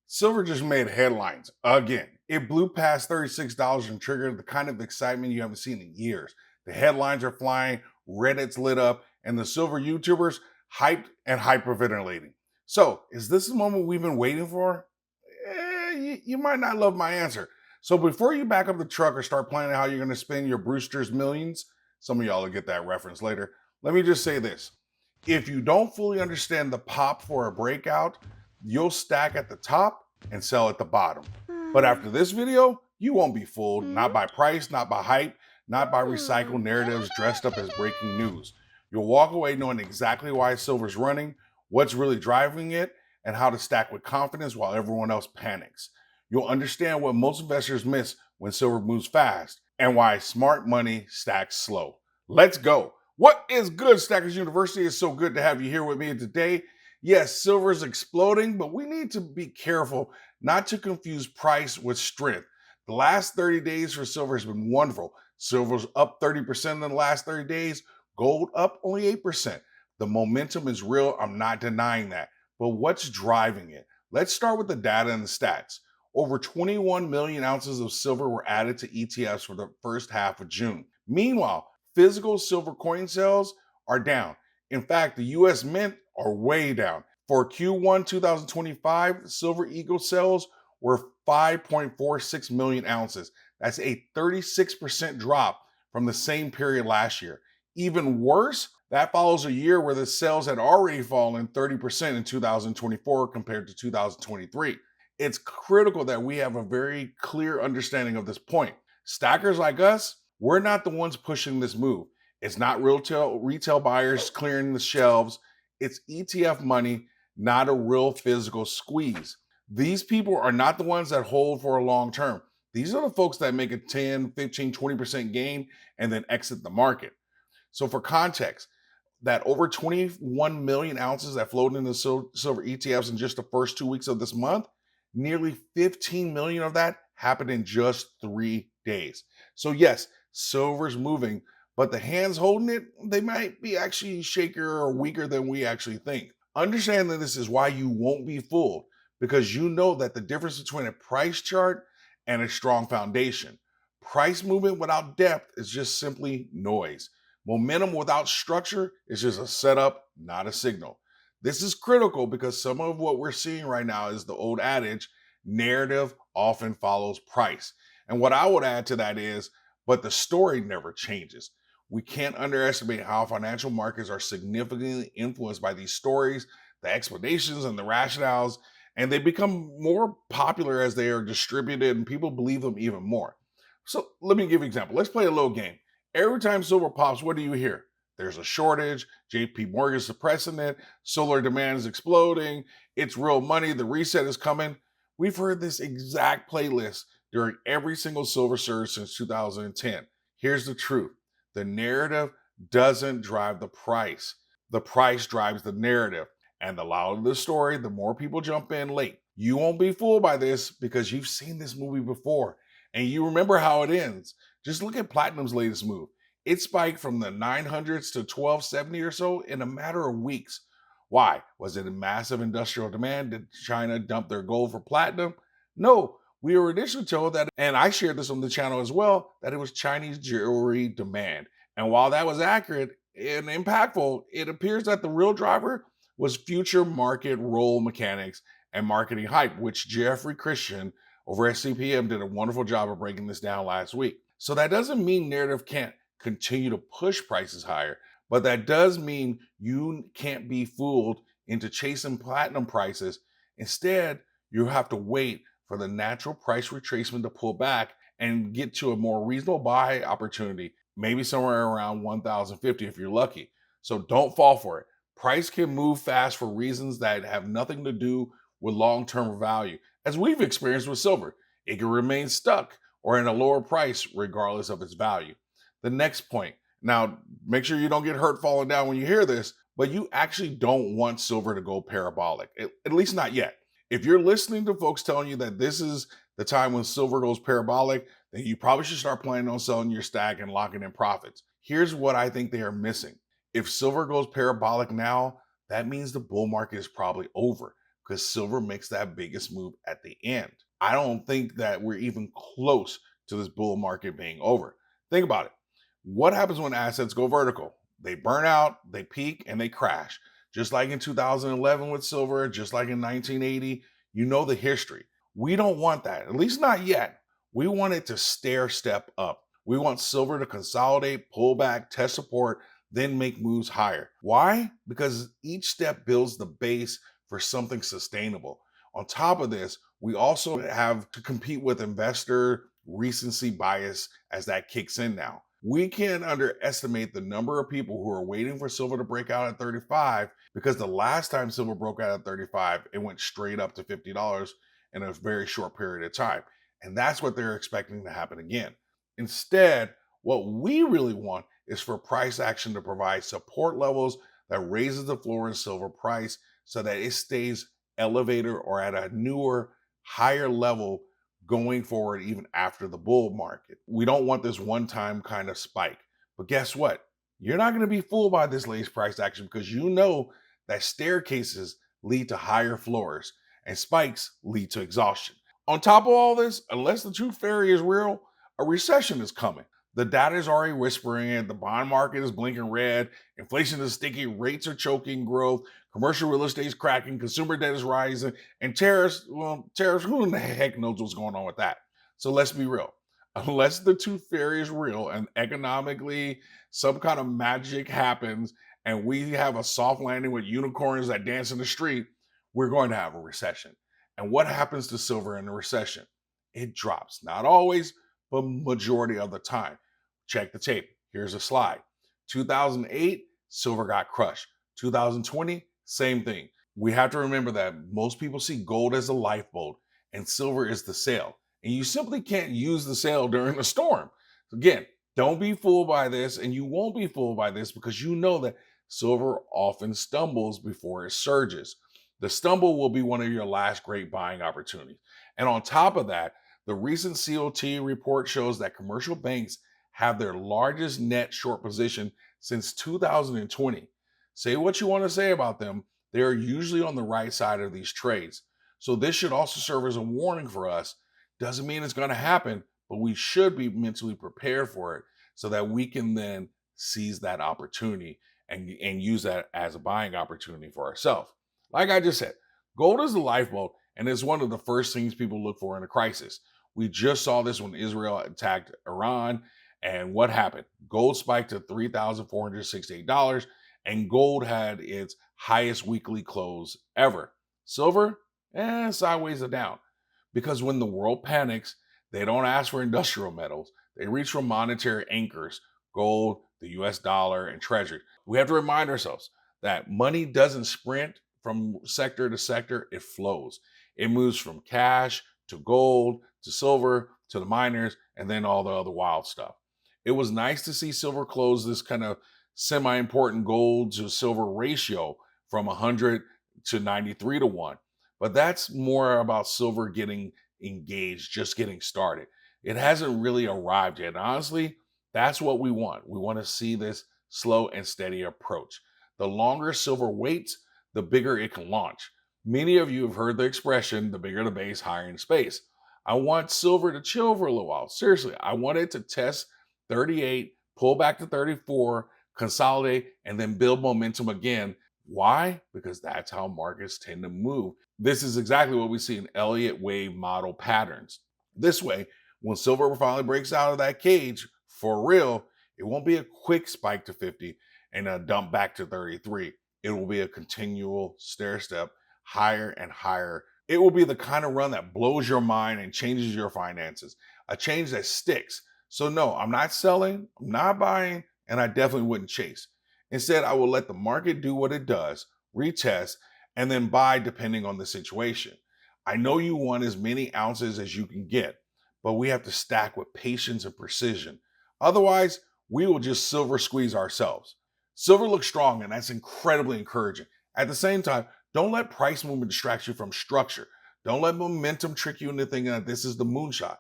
Silver just made headlines again. It blew past $36 and triggered the kind of excitement you haven't seen in years. The headlines are flying, Reddit's lit up, and the silver YouTubers hyped and hyperventilating. So, is this the moment we've been waiting for? You might not love my answer. So, before you back up the truck or start planning how you're going to spend your Brewster's millions, some of y'all will get that reference later. Let me just say this. If you don't fully understand the pop for a breakout, you'll stack at the top and sell at the bottom. But after this video, you won't be fooled, not by price, not by hype, not by recycled narratives dressed up as breaking news. You'll walk away knowing exactly why silver's running, what's really driving it, and how to stack with confidence while everyone else panics. You'll understand what most investors miss when silver moves fast and why smart money stacks slow. Let's go. What is good, Stackers University? It's so good to have you here with me today. Yes, silver is exploding, but we need to be careful not to confuse price with strength. The last 30 days for silver has been wonderful. Silver's up 30% in the last 30 days, gold up only 8%. The momentum is real, I'm not denying that. But what's driving it? Let's start with the data and the stats. Over 21 million ounces of silver were added to ETFs for the first half of June. Meanwhile, physical silver coin sales are down. In fact, the US Mint are way down. For Q1 2025, Silver Eagle sales were 5.46 million ounces. That's a 36% drop from the same period last year. Even worse, that follows a year where the sales had already fallen 30% in 2024 compared to 2023. It's critical that we have a very clear understanding of this point. Stackers like us, we're not the ones pushing this move. It's not retail buyers clearing the shelves. It's ETF money, not a real physical squeeze. These people are not the ones that hold for a long term. These are the folks that make a 10, 15, 20% gain and then exit the market. So for context, that over 21 million ounces that flowed into silver ETFs in just the first 2 weeks of this month, nearly 15 million of that happened in just 3 days. So yes, silver's moving, but the hands holding it, they might be actually shakier or weaker than we actually think. Understand that this is why you won't be fooled, because you know that the difference between a price chart and a strong foundation. Price movement without depth is just simply noise. Momentum without structure is just a setup, not a signal. This is critical because some of what we're seeing right now is the old adage, narrative often follows price. And what I would add to that is, but the story never changes. We can't underestimate how financial markets are significantly influenced by these stories, the explanations, and the rationales, and they become more popular as they are distributed and people believe them even more. So let me give you an example. Let's play a little game. Every time silver pops, what do you hear? There's a shortage, JP Morgan's suppressing it, solar demand is exploding, it's real money, the reset is coming. We've heard this exact playlist during every single silver surge since 2010. Here's the truth. The narrative doesn't drive the price drives the narrative. And the louder the story, the more people jump in late. You won't be fooled by this because you've seen this movie before and you remember how it ends. Just look at Platinum's latest move. It spiked from the 900s to 1270 or so in a matter of weeks. Why? Was it a massive industrial demand? Did China dump their gold for platinum? No, we were initially told that, and I shared this on the channel as well, that it was Chinese jewelry demand. And while that was accurate and impactful, it appears that the real driver was future market role mechanics and marketing hype, which Jeffrey Christian over at CPM did a wonderful job of breaking this down last week. So that doesn't mean narrative can't continue to push prices higher, but that does mean you can't be fooled into chasing platinum prices. Instead, you have to wait for the natural price retracement to pull back and get to a more reasonable buy opportunity, maybe somewhere around 1,050 if you're lucky. So don't fall for it. Price can move fast for reasons that have nothing to do with long-term value. As we've experienced with silver, it can remain stuck or in a lower price regardless of its value. The next point. Now, make sure you don't get hurt falling down when you hear this, but you actually don't want silver to go parabolic, at least not yet. If you're listening to folks telling you that this is the time when silver goes parabolic, then you probably should start planning on selling your stack and locking in profits. Here's what I think they are missing. If silver goes parabolic now, that means the bull market is probably over. because silver makes that biggest move at the end. I don't think that we're even close to this bull market being over. Think about it. What happens when assets go vertical? They burn out, they peak, and they crash. Just like in 2011 with silver, just like in 1980, you know the history. We don't want that, at least not yet. We want it to stair step up. We want silver to consolidate, pull back, test support, then make moves higher. Why? Because each step builds the base for something sustainable. On top of this, we also have to compete with investor recency bias as that kicks in now. We can't underestimate the number of people who are waiting for silver to break out at 35 because the last time silver broke out at 35, it went straight up to $50 in a very short period of time. And that's what they're expecting to happen again. Instead, what we really want is for price action to provide support levels that raises the floor in silver price so that it stays elevated or at a newer, higher level going forward, even after the bull market. We don't want this one time kind of spike. But guess what? You're not going to be fooled by this latest price action because you know that staircases lead to higher floors and spikes lead to exhaustion. On top of all this, unless the tooth fairy is real, a recession is coming. The data is already whispering it. The bond market is blinking red. Inflation is sticky. Rates are choking growth. Commercial real estate is cracking. Consumer debt is rising. And tariffs, who in the heck knows what's going on with that? So let's be real. Unless the tooth fairy is real and economically some kind of magic happens and we have a soft landing with unicorns that dance in the street, we're going to have a recession. And what happens to silver in a recession? It drops. Not always, but majority of the time. Check the tape. Here's a slide. 2008, silver got crushed. 2020, same thing. We have to remember that most people see gold as a lifeboat and silver is the sail. And you simply can't use the sail during a storm. Again, don't be fooled by this, and you won't be fooled by this because you know that silver often stumbles before it surges. The stumble will be one of your last great buying opportunities. And on top of that, the recent COT report shows that commercial banks have their largest net short position since 2020. Say what you want to say about them, they are usually on the right side of these trades. So this should also serve as a warning for us. Doesn't mean it's going to happen, but we should be mentally prepared for it so that we can then seize that opportunity and use that as a buying opportunity for ourselves. Like I just said, gold is the lifeboat and it's one of the first things people look for in a crisis. We just saw this when Israel attacked Iran. And what happened? Gold spiked to $3,468 and gold had its highest weekly close ever. Silver, sideways or down. Because when the world panics, they don't ask for industrial metals. They reach for monetary anchors, gold, the US dollar, and treasury. We have to remind ourselves that money doesn't sprint from sector to sector, it flows. It moves from cash to gold to silver to the miners and then all the other wild stuff. It was nice to see silver close this kind of semi-important gold to silver ratio from 100 to 93 to 1. But that's more about silver getting engaged, just getting started. It hasn't really arrived yet. And honestly, that's what we want. We want to see this slow and steady approach. The longer silver waits, the bigger it can launch. Many of you have heard the expression, the bigger the base, higher in space. I want silver to chill for a little while. Seriously, I want it to test 38, pull back to 34, consolidate, and then build momentum again. Why? Because that's how markets tend to move. This is exactly what we see in Elliott wave model patterns. This way, when silver finally breaks out of that cage, for real, it won't be a quick spike to 50 and a dump back to 33. It will be a continual stair step higher and higher. It will be the kind of run that blows your mind and changes your finances, a change that sticks. So no, I'm not selling, I'm not buying, and I definitely wouldn't chase. Instead, I will let the market do what it does, retest, and then buy depending on the situation. I know you want as many ounces as you can get, but we have to stack with patience and precision. Otherwise, we will just silver squeeze ourselves. Silver looks strong, and that's incredibly encouraging. At the same time, don't let price movement distract you from structure. Don't let momentum trick you into thinking that this is the moonshot.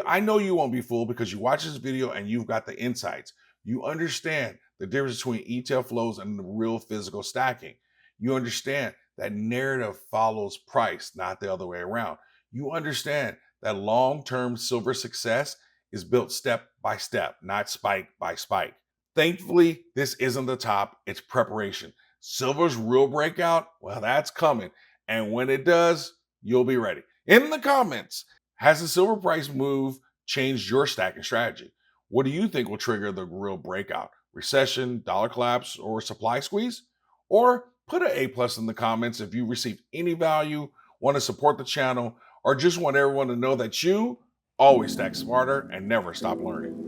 I know you won't be fooled because you watch this video and you've got the insights. You understand the difference between ETF flows and the real physical stacking. You understand that narrative follows price, not the other way around. You understand that long term silver success is built step by step, not spike by spike. Thankfully, this isn't the top, it's preparation. Silver's real breakout, well, that's coming. And when it does, you'll be ready. In the comments, has the silver price move changed your stacking strategy? What do you think will trigger the real breakout? Recession, dollar collapse, or supply squeeze? Or put an A plus in the comments if you received any value, want to support the channel, or just want everyone to know that you always stack smarter and never stop learning.